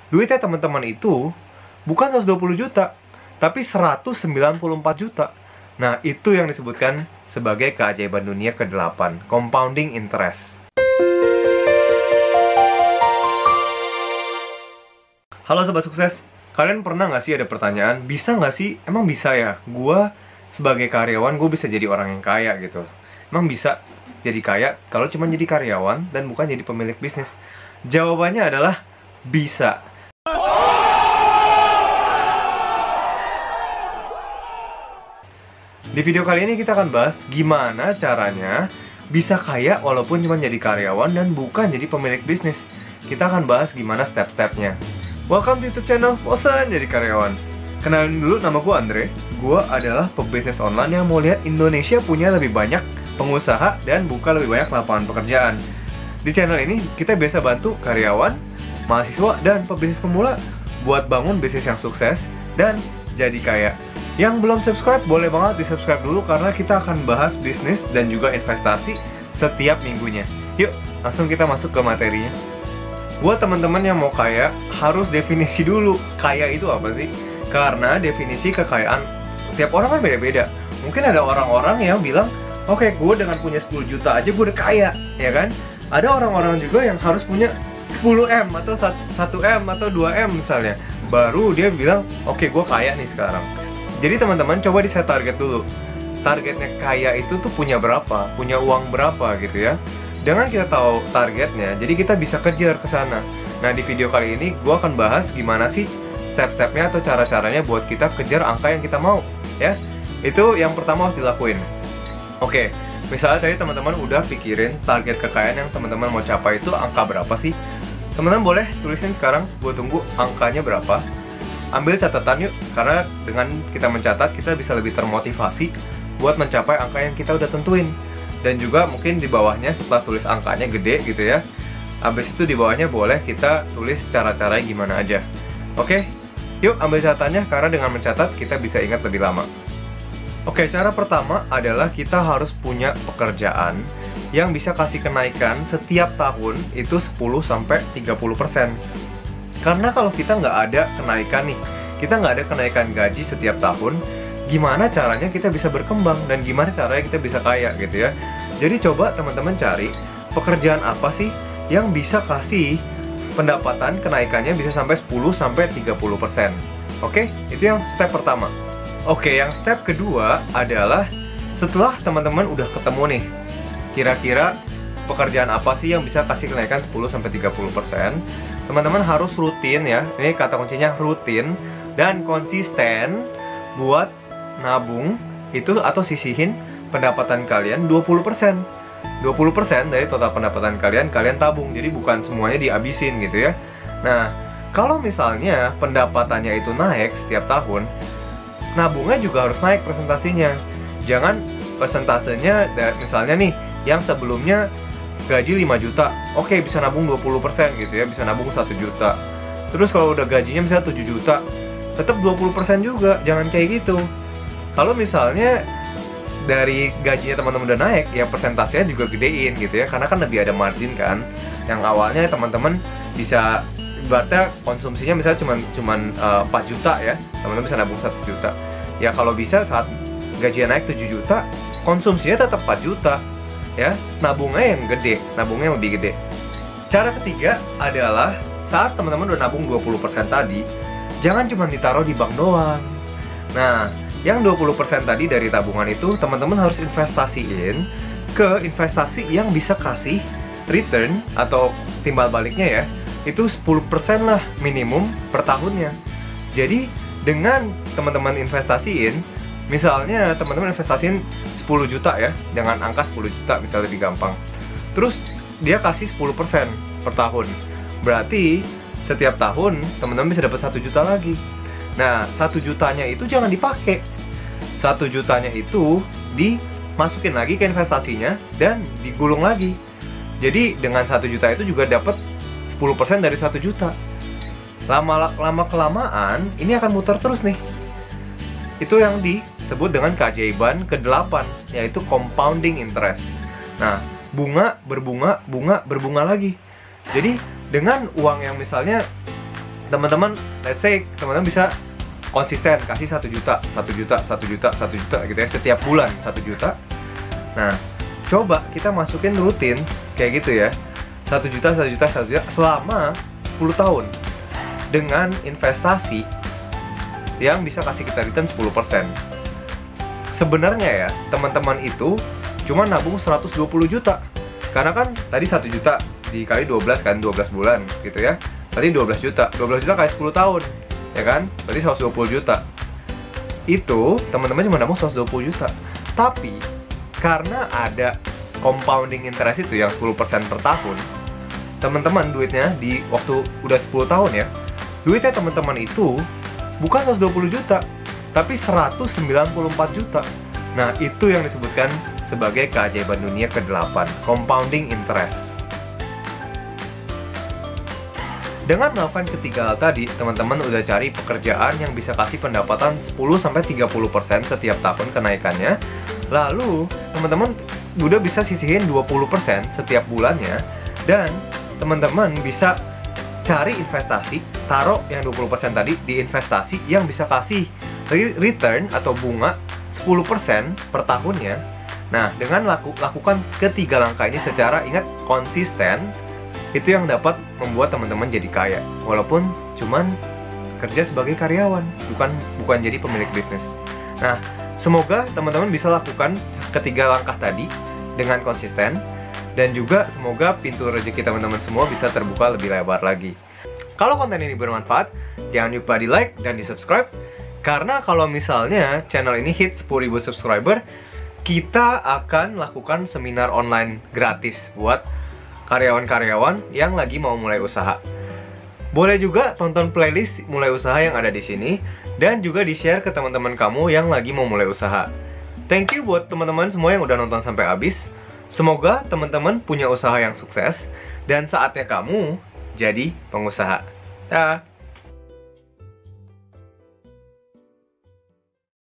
duitnya teman-teman itu bukan 120 juta, tapi 194 juta. Nah, itu yang disebutkan sebagai keajaiban dunia ke-8, compounding interest. Halo Sobat Sukses, kalian pernah nggak sih ada pertanyaan, bisa nggak sih, emang bisa ya, gue sebagai karyawan gue bisa jadi orang yang kaya gitu. Emang bisa jadi kaya kalau cuma jadi karyawan dan bukan jadi pemilik bisnis? Jawabannya adalah bisa. Di video kali ini kita akan bahas gimana caranya bisa kaya walaupun cuma jadi karyawan dan bukan jadi pemilik bisnis. Kita akan bahas gimana step-stepnya. Welcome to YouTube channel Bosan Jadi Karyawan. Kenalin dulu, nama gue Andre. Gue adalah pebisnis online yang mau lihat Indonesia punya lebih banyak pengusaha dan buka lebih banyak lapangan pekerjaan. Di channel ini kita biasa bantu karyawan, mahasiswa, dan pebisnis pemula buat bangun bisnis yang sukses dan jadi kaya. Yang belum subscribe, boleh banget di-subscribe dulu karena kita akan bahas bisnis dan juga investasi setiap minggunya. Yuk, langsung kita masuk ke materinya. Buat teman-teman yang mau kaya, harus definisi dulu kaya itu apa sih? Karena definisi kekayaan setiap orang kan beda-beda. Mungkin ada orang-orang yang bilang, oke, gue dengan punya 10 juta aja gue udah kaya, ya kan? Ada orang-orang juga yang harus punya 10M atau 1M atau 2M misalnya, baru dia bilang, oke, gue kaya nih sekarang. Jadi teman-teman coba di-set target dulu. Targetnya kaya itu tuh punya berapa, punya uang berapa gitu ya. Dengan kita tahu targetnya, jadi kita bisa kejar ke sana. Nah, di video kali ini gue akan bahas gimana sih step-stepnya atau cara-caranya buat kita kejar angka yang kita mau, ya. Itu yang pertama harus dilakuin. Oke, misalnya tadi teman-teman udah pikirin target kekayaan yang teman-teman mau capai itu angka berapa sih? Teman-teman boleh tulisin sekarang, gue tunggu angkanya berapa. Ambil catatan yuk, karena dengan kita mencatat, kita bisa lebih termotivasi buat mencapai angka yang kita udah tentuin. Dan juga mungkin di bawahnya setelah tulis angkanya gede gitu ya, habis itu di bawahnya boleh kita tulis cara-caranya gimana aja. Oke, yuk ambil catatannya, karena dengan mencatat kita bisa ingat lebih lama. Oke, cara pertama adalah kita harus punya pekerjaan yang bisa kasih kenaikan setiap tahun itu 10-30%. Karena kalau kita nggak ada kenaikan nih, kita nggak ada kenaikan gaji setiap tahun, gimana caranya kita bisa berkembang dan gimana caranya kita bisa kaya gitu ya. Jadi coba teman-teman cari pekerjaan apa sih yang bisa kasih pendapatan kenaikannya bisa sampai 10-30%. Oke, itu yang step pertama. Oke, yang step kedua adalah setelah teman-teman udah ketemu nih, kira-kira pekerjaan apa sih yang bisa kasih kenaikan 10-30%, teman-teman harus rutin ya, ini kata kuncinya rutin dan konsisten buat nabung itu atau sisihin pendapatan kalian 20%. 20% dari total pendapatan kalian tabung, jadi bukan semuanya dihabisin gitu ya. Nah, kalau misalnya pendapatannya itu naik setiap tahun, nabungnya juga harus naik presentasinya. Jangan persentasenya misalnya nih, yang sebelumnya gaji 5 juta, oke bisa nabung 20% gitu ya, bisa nabung 1 juta. Terus kalau udah gajinya misalnya 7 juta, tetap 20% juga, jangan kayak gitu. Kalau misalnya dari gajinya teman-teman udah naik, ya persentasenya juga gedein gitu ya, karena kan lebih ada margin kan. Yang awalnya teman-teman bisa, ibaratnya konsumsinya misalnya cuman 4 juta ya, teman-teman bisa nabung 1 juta. Ya kalau bisa saat gajinya naik 7 juta, konsumsinya tetap 4 juta. Ya, nabungnya yang gede, nabungnya yang lebih gede. Cara ketiga adalah saat teman-teman udah nabung 20% tadi, jangan cuma ditaruh di bank doang. Nah, yang 20% tadi dari tabungan itu teman-teman harus investasiin ke investasi yang bisa kasih return atau timbal baliknya ya, itu 10% lah minimum per tahunnya. Jadi, dengan teman-teman investasiin, misalnya teman-teman investasiin 10 juta ya, dengan angka 10 juta misalnya lebih gampang. Terus dia kasih 10% per tahun. Berarti setiap tahun teman-teman bisa dapat 1 juta lagi. Nah, 1 jutanya itu jangan dipakai. 1 jutanya itu dimasukin lagi ke investasinya dan digulung lagi. Jadi dengan 1 juta itu juga dapat 10% dari 1 juta. Lama kelamaan ini akan muter terus nih. Itu yang disebut dengan keajaiban ke-8, yaitu compounding interest. Nah, bunga berbunga lagi. Jadi dengan uang yang misalnya teman-teman, let's say teman-teman bisa konsisten kasih 1 juta, 1 juta, 1 juta, 1 juta gitu ya, setiap bulan 1 juta. Nah, coba kita masukin rutin kayak gitu ya, 1 juta, 1 juta, 1 juta selama 10 tahun dengan investasi yang bisa kasih kita return 10%. Sebenarnya ya, teman-teman itu cuma nabung 120 juta. Karena kan tadi 1 juta dikali 12 kan, 12 bulan gitu ya. Tadi 12 juta. 12 juta kali 10 tahun. Ya kan? Berarti 120 juta. Itu teman-teman cuma nabung 120 juta. Tapi karena ada compounding interest itu yang 10% per tahun, teman-teman duitnya di waktu udah 10 tahun ya, duitnya teman-teman itu bukan 120 juta, tapi 194 juta. Nah, itu yang disebutkan sebagai keajaiban dunia ke-8, compounding interest. Dengan melakukan ketiga hal tadi, teman-teman udah cari pekerjaan yang bisa kasih pendapatan 10-30% setiap tahun kenaikannya. Lalu, teman-teman udah bisa sisihin 20% setiap bulannya. Dan teman-teman bisa cari investasi, taruh yang 20% tadi di investasi yang bisa kasih return atau bunga 10% per tahunnya. Nah, dengan lakukan ketiga langkah ini secara, ingat, konsisten, itu yang dapat membuat teman-teman jadi kaya, walaupun cuman kerja sebagai karyawan, bukan jadi pemilik bisnis. Nah, semoga teman-teman bisa lakukan ketiga langkah tadi dengan konsisten, dan juga semoga pintu rezeki teman-teman semua bisa terbuka lebih lebar lagi. Kalau konten ini bermanfaat, jangan lupa di like dan di subscribe, karena kalau misalnya channel ini hit 10.000 subscriber, kita akan lakukan seminar online gratis buat karyawan-karyawan yang lagi mau mulai usaha. Boleh juga tonton playlist mulai usaha yang ada di sini, dan juga di-share ke teman-teman kamu yang lagi mau mulai usaha. Thank you buat teman-teman semua yang udah nonton sampai habis. Semoga teman-teman punya usaha yang sukses, dan saatnya kamu jadi pengusaha. Dah.